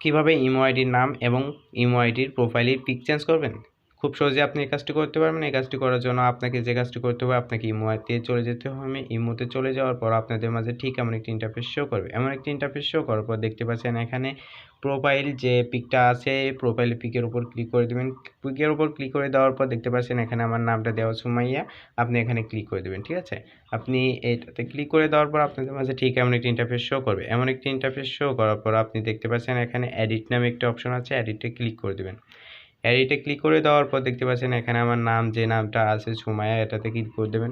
কিভাবে ইমো আইডির নাম এবং ইমো আইডির প্রোফাইলের পিক চেঞ্জ করবেন। খুব সহজে আপনি এই কাজটি করতে পারবেন। এই কাজটি করার জন্য আপনাকে যে কাজটি করতে হবে, আপনাকে ইমোতে চলে যেতে হবে। ইমোতে চলে যাওয়ার পর আপনাদের মাঝে ঠিক এমন একটি ইন্টারফেস শো করবে। এমন একটি ইন্টারফেস শো করার পর দেখতে পাচ্ছেন এখানে প্রোফাইল যে পিকটা আছে, প্রোফাইল পিকের উপর ক্লিক করে দেবেন। পিকের উপর ক্লিক করে দেওয়ার পর দেখতে পাচ্ছেন এখানে আমার নামটা দেওয়া সুমাইয়া। আপনি এখানে ক্লিক করে দেবেন, ঠিক আছে। আপনি এটাতে ক্লিক করে দেওয়ার পর আপনাদের মাঝে ঠিক এমন একটি ইন্টারফেস শো করবে। এমন একটি ইন্টারফেস শো করার পর আপনি দেখতে পাচ্ছেন এখানে এডিট নামে একটা অপশন আছে, এডিটে ক্লিক করে দেবেন। এডিটে ক্লিক করে দেওয়ার পর দেখতে পাচ্ছেন এখানে আমার নাম, যে নামটা আছে সুমাইয়া, এটাতে ক্লিক করে দেবেন।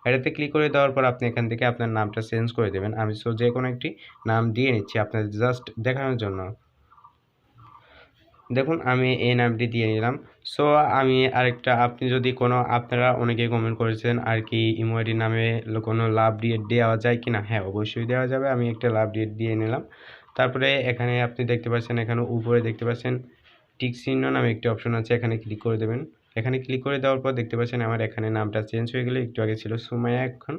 এটাতে ক্লিক করে দেওয়ার পর আপনি এখান থেকে আপনার নামটা চেঞ্জ করে দেবেন। আমি যে কোনো একটি নাম দিয়ে নিচ্ছি আপনাদের জাস্ট দেখানোর জন্য। দেখুন আমি এই নামটি দিয়ে নিলাম। সো আমি আরেকটা, আপনি যদি কোনো, আপনারা অনেকেই কমেন্ট করেছেন আর কি ইমো আইডির নামে কোনো লাভ ডেট দেওয়া যায় কি না। হ্যাঁ, অবশ্যই দেওয়া যাবে। আমি একটা লাভ ডেট দিয়ে নিলাম। তারপরে এখানে আপনি দেখতে পাচ্ছেন, এখানে উপরে দেখতে পাচ্ছেন টিক চিহ্ন নামে একটি অপশন আছে, এখানে ক্লিক করে দেবেন। এখানে ক্লিক করে দেওয়ার পর দেখতে পাচ্ছেন আমার এখানে নামটা চেঞ্জ হয়ে গেলে, একটু আগে ছিল সুমাইয়া, এখন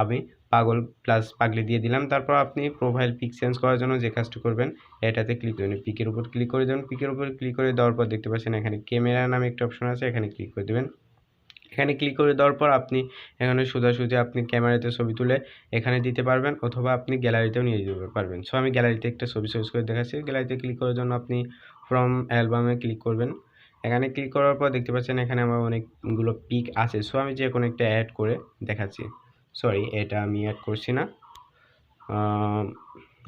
আমি পাগল প্লাস পাগলি দিয়ে দিলাম। তারপর আপনি প্রোফাইল পিক চেঞ্জ করার জন্য যে কাজটি করবেন, এটাতে ক্লিক করবেন, পিকের উপর ক্লিক করে দেবেন। পিকের উপর ক্লিক করে দেওয়ার পর দেখতে পাচ্ছেন এখানে ক্যামেরা নামে একটা অপশন আছে, এখানে ক্লিক করে দেবেন। এখানে ক্লিক করে দেওয়ার পর আপনি এখানে সোজাসুজি আপনি ক্যামেরাতে ছবি তুলে এখানে দিতে পারবেন, অথবা আপনি গ্যালারিতেও নিয়ে যেতে পারবেন। সো আমি গ্যালারিতে একটা ছবি চয়েস করে দেখাচ্ছি। গ্যালারিতে ক্লিক করার জন্য আপনি ফ্রম অ্যালবামে ক্লিক করবেন। এখানে ক্লিক করার পর দেখতে পাচ্ছেন এখানে আমার অনেকগুলো পিক আছে। সো আমি যে কোনো একটা অ্যাড করে দেখাচ্ছি। সরি, এটা আমি অ্যাড করছি না,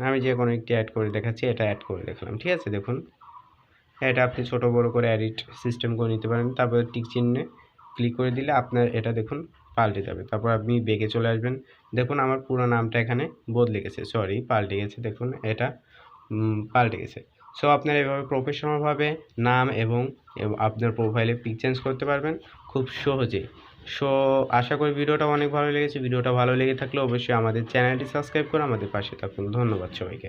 আমি যে কোনো একটি অ্যাড করে দেখাচ্ছি। এটা অ্যাড করে দেখালাম, ঠিক আছে। দেখুন এটা আপনি ছোট বড় করে এডিট সিস্টেম করে নিতে পারেন। তারপর টিক চিহ্নে ক্লিক করে দিলে আপনার এটা দেখুন পাল্টে যাবে। তারপর আপনি ব্যাকে চলে আসবেন। দেখুন আমার পুরো নামটা এখানে বদলে গেছে, সরি পাল্টে গেছে, দেখুন এটা পাল্টে গেছে। সো আপনারা এভাবে প্রফেশনালভাবে নাম এবং আপনার প্রোফাইলে পিক চেঞ্জ করতে পারবেন খুব সহজেই। সো আশা করি ভিডিওটা অনেক ভালো লেগেছে। ভিডিওটা ভালো লেগে থাকলে অবশ্যই আমাদের চ্যানেলটি সাবস্ক্রাইব করে আমাদের পাশে থাকুন। ধন্যবাদ সবাইকে।